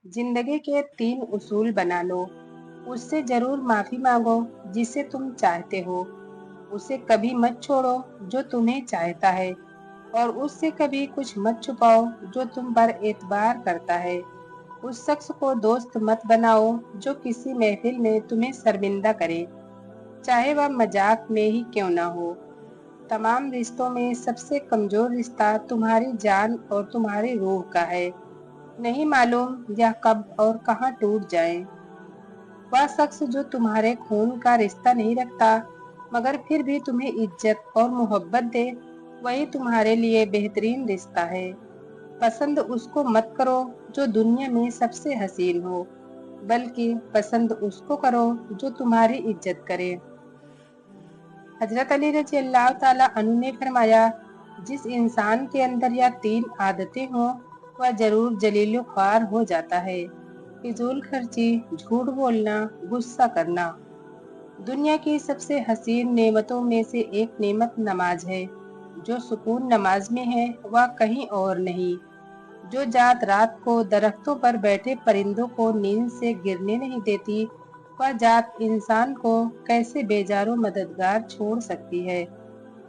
जिंदगी के 3 उसूल बना लो। उससे जरूर माफी मांगो जिसे तुम चाहते हो। उसे कभी मत छोड़ो जो तुम्हें चाहता है। और उससे कभी कुछ मत छुपाओ जो तुम पर एतबार करता है। उस शख्स को दोस्त मत बनाओ जो किसी महफिल में तुम्हें शर्मिंदा करे, चाहे वह मजाक में ही क्यों ना हो। तमाम रिश्तों में सबसे कमजोर रिश्ता तुम्हारी जान और तुम्हारी रूह का है। नहीं मालूम यह कब और कहाँ टूट जाए। वह शख्स जो तुम्हारे खून का रिश्ता नहीं रखता मगर फिर भी तुम्हें इज्जत और मोहब्बत दे, वही तुम्हारे लिए बेहतरीन रिश्ता है। पसंद उसको मत करो जो दुनिया में सबसे हसीन हो, बल्कि पसंद उसको करो जो तुम्हारी इज्जत करे। हजरत अली रजी अल्लाह ताला अन्हु ने फरमाया, जिस इंसान के अंदर यह 3 आदतें हों वह जरूर जलीलो ख्वार हो जाता है। फिजूल खर्ची, झूठ बोलना, गुस्सा करना। दुनिया की सबसे हसीन नेमतों में से एक नेमत नमाज है। जो सुकून नमाज में है वह कहीं और नहीं। जो जात रात को दरख्तों पर बैठे परिंदों को नींद से गिरने नहीं देती, वह जात इंसान को कैसे बेजारो मददगार छोड़ सकती है।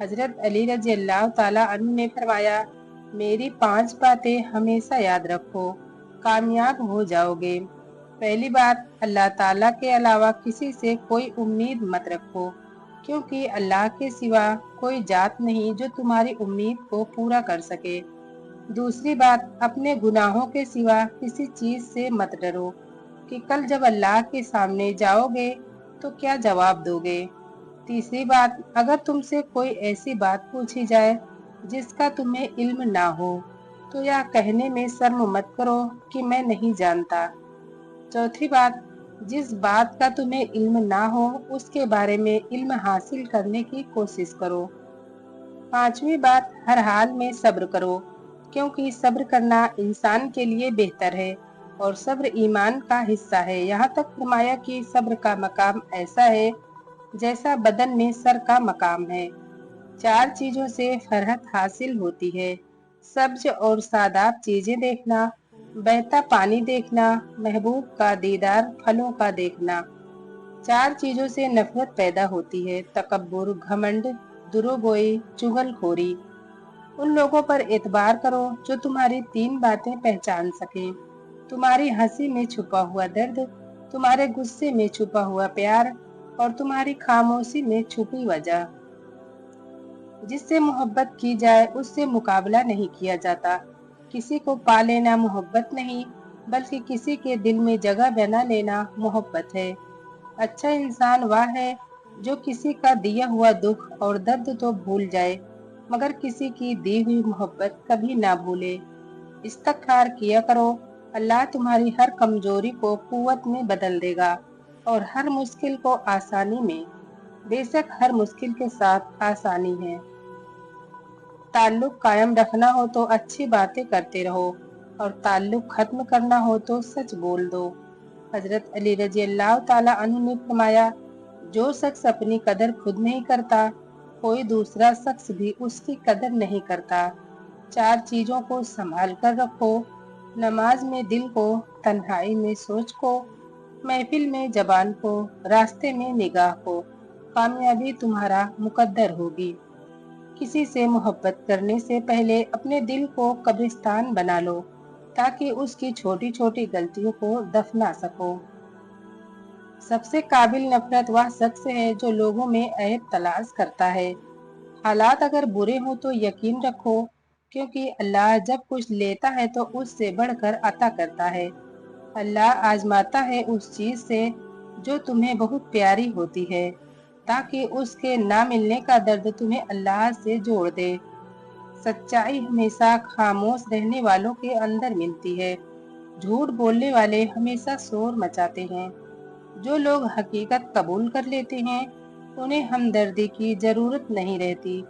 हजरत अली रजी अल्लाह ताला अन्हु ने फरमाया, मेरी 5 बातें हमेशा याद रखो, कामयाब हो जाओगे। पहली बात, अल्लाह ताला के अलावा किसी से कोई उम्मीद मत रखो, क्योंकि अल्लाह के सिवा कोई जात नहीं जो तुम्हारी उम्मीद को पूरा कर सके। दूसरी बात, अपने गुनाहों के सिवा किसी चीज से मत डरो कि कल जब अल्लाह के सामने जाओगे तो क्या जवाब दोगे। तीसरी बात, अगर तुमसे कोई ऐसी बात पूछी जाए जिसका तुम्हें इल्म ना हो तो यह कहने में शर्म मत करो कि मैं नहीं जानता। चौथी बात, जिस बात का तुम्हें इल्म ना हो उसके बारे में इल्म हासिल करने की कोशिश करो। पांचवी बात, हर हाल में सब्र करो, क्योंकि सब्र करना इंसान के लिए बेहतर है और सब्र ईमान का हिस्सा है। यहाँ तक फरमाया कि सब्र का मकाम ऐसा है जैसा बदन में सर का मकाम है। 4 चीजों से फरहत हासिल होती है। सब्ज और सादाब चीजें देखना, बहता पानी देखना, महबूब का दीदार, फलों का देखना। 4 चीजों से नफरत पैदा होती है, तकब्बुर, घमंड, दुरोगोई, चुगलखोरी। उन लोगों पर एतबार करो जो तुम्हारी 3 बातें पहचान सके, तुम्हारी हंसी में छुपा हुआ दर्द, तुम्हारे गुस्से में छुपा हुआ प्यार और तुम्हारी खामोशी में छुपी वजह। जिससे मोहब्बत की जाए उससे मुकाबला नहीं किया जाता। किसी को पा लेना मोहब्बत नहीं, बल्कि किसी के दिल में जगह बना लेना मोहब्बत है। अच्छा इंसान वह है जो किसी का दिया हुआ दुख और दर्द तो भूल जाए मगर किसी की दी हुई मोहब्बत कभी ना भूले। इस्तगफार किया करो, अल्लाह तुम्हारी हर कमजोरी को कुव्वत में बदल देगा और हर मुश्किल को आसानी में। बेशक हर मुश्किल के साथ आसानी है। ताल्लुक कायम रखना हो तो अच्छी बातें करते रहो और ताल्लुक खत्म करना हो तो सच बोल दो। हजरत अली रजी अल्लाह ताला अन्हु ने फरमाया, जो शख्स अपनी कदर खुद नहीं करता, कोई दूसरा शख्स भी उसकी कदर नहीं करता। 4 चीजों को संभाल कर रखो, नमाज में दिल को, तन्हाई में सोच को, महफिल में जबान को, रास्ते में निगाह को। कामयाबी तुम्हारा मुकद्दर होगी। किसी से मोहब्बत करने से पहले अपने दिल को कब्रिस्तान बना लो ताकि उसकी छोटी छोटी गलतियों को दफना सको। सबसे काबिल नफरत वह शख्स है जो लोगों में ऐब तलाश करता है। हालात अगर बुरे हो तो यकीन रखो, क्योंकि अल्लाह जब कुछ लेता है तो उससे बढ़कर अता करता है। अल्लाह आजमाता है उस चीज से जो तुम्हें बहुत प्यारी होती है, ताकि उसके ना मिलने का दर्द तुम्हें अल्लाह से जोड़ दे। सच्चाई हमेशा खामोश रहने वालों के अंदर मिलती है। झूठ बोलने वाले हमेशा शोर मचाते हैं। जो लोग हकीकत कबूल कर लेते हैं उन्हें हमदर्दी की जरूरत नहीं रहती।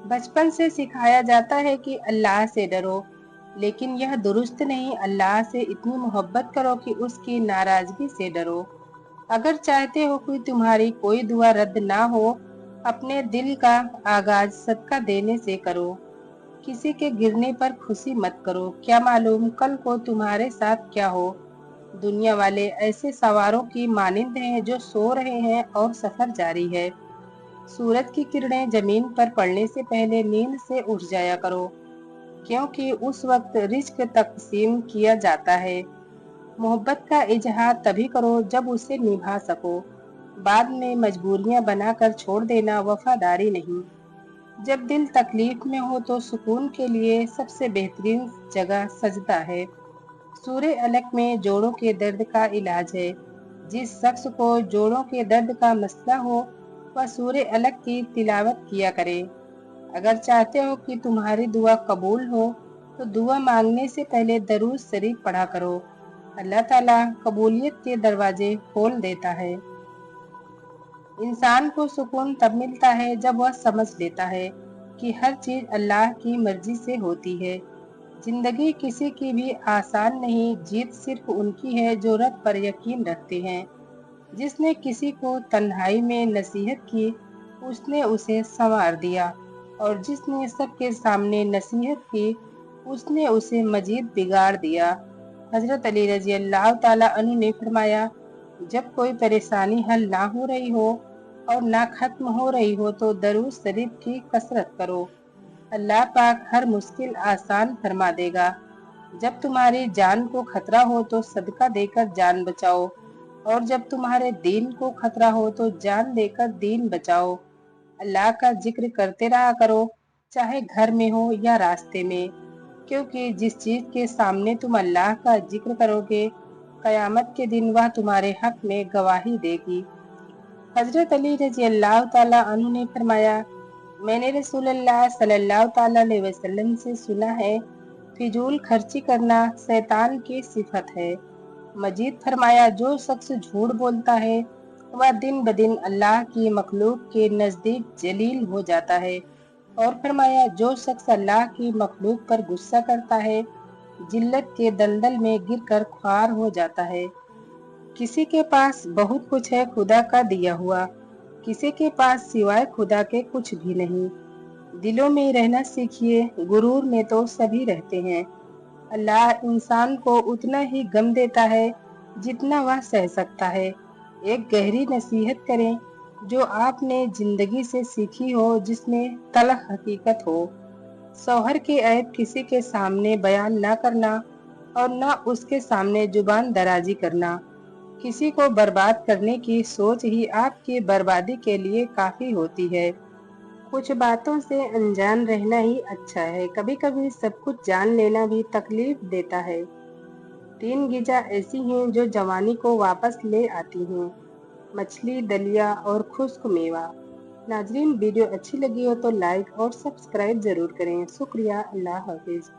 बचपन से सिखाया जाता है कि अल्लाह से डरो, लेकिन यह दुरुस्त नहीं। अल्लाह से इतनी मोहब्बत करो कि उसकी नाराजगी से डरो। अगर चाहते हो कि तुम्हारी कोई दुआ रद्द ना हो, अपने दिल का आगाज सदका देने से करो। किसी के गिरने पर खुशी मत करो, क्या मालूम कल को तुम्हारे साथ क्या हो। दुनिया वाले ऐसे सवारों की मानिंद हैं जो सो रहे हैं और सफर जारी है। सूरज की किरणें जमीन पर पड़ने से पहले नींद से उठ जाया करो, क्योंकि उस वक्त रिज्क तकसीम किया जाता है। मोहब्बत का इजहार तभी करो जब उसे निभा सको। बाद में मजबूरियां बनाकर छोड़ देना वफादारी नहीं। जब दिल तकलीफ में हो तो सुकून के लिए सबसे बेहतरीन जगह सजदा है। सूर्य अलग में जोड़ों के दर्द का इलाज है। जिस शख्स को जोड़ों के दर्द का मसला हो वह सूर्य अलग की तिलावत किया करे। अगर चाहते हो कि तुम्हारी दुआ कबूल हो तो दुआ मांगने से पहले दरूद शरीफ पढ़ा करो। अल्लाह ताला कबूलियत के दरवाजे खोल देता है। इंसान को सुकून तब मिलता है जब वह समझ लेता है कि हर चीज अल्लाह की मर्जी से होती है। जिंदगी किसी की भी आसान नहीं, जीत सिर्फ उनकी है जो रब पर यकीन रखते हैं। जिसने किसी को तन्हाई में नसीहत की उसने उसे संवार दिया, और जिसने सबके सामने नसीहत की उसने उसे मजीद बिगाड़ दिया। हजरत अली रजी अल्लाह ताला अन्हु ने फरमाया, जब कोई परेशानी हल ना हो रही हो और ना खत्म हो रही हो तो दरूद शरीफ की कसरत करो। अल्लाह पाक हर मुश्किल आसान फरमा देगा। जब तुम्हारी जान को खतरा हो तो सदका देकर जान बचाओ, और जब तुम्हारे दीन को खतरा हो तो जान देकर दीन बचाओ। अल्लाह का जिक्र करते रहा करो, चाहे घर में हो या रास्ते में, क्योंकि जिस चीज के सामने तुम अल्लाह का जिक्र करोगे कयामत के दिन वह तुम्हारे हक में गवाही देगी। हजरत अली रजी अल्लाह ताला अन्हु ने फरमाया, मैंने रसूलुल्लाह सल्लल्लाहु ताला अलैहि वसल्लम से सुना है, फिजूल खर्ची करना शैतान की सिफत है। मजीद फरमाया, जो शख्स झूठ बोलता है वह दिन ब दिन अल्लाह की मखलूक के नजदीक जलील हो जाता है। और फरमाया, जो शख्स अल्लाह की मखलूक पर गुस्सा करता है जिल्लत के दलदल में गिरकर ख्वार हो जाता है। किसी के पास बहुत कुछ है खुदा का दिया हुआ, किसी के पास सिवाय खुदा के कुछ भी नहीं। दिलों में रहना सीखिए, गुरूर में तो सभी रहते हैं। अल्लाह इंसान को उतना ही गम देता है जितना वह सह सकता है। एक गहरी नसीहत करें जो आपने जिंदगी से सीखी हो, जिसमें तलख हकीकत हो। शौहर के ऐब किसी के सामने बयान ना करना और न उसके सामने जुबान दराजी करना। किसी को बर्बाद करने की सोच ही आपकी बर्बादी के लिए काफी होती है। कुछ बातों से अनजान रहना ही अच्छा है, कभी कभी सब कुछ जान लेना भी तकलीफ देता है। 3 ग़िज़ा ऐसी हैं जो जवानी को वापस ले आती हैं, मछली, दलिया और खुश्क मेवा। नाजरीन, वीडियो अच्छी लगी हो तो लाइक और सब्सक्राइब जरूर करें। शुक्रिया। अल्लाह हाफिज।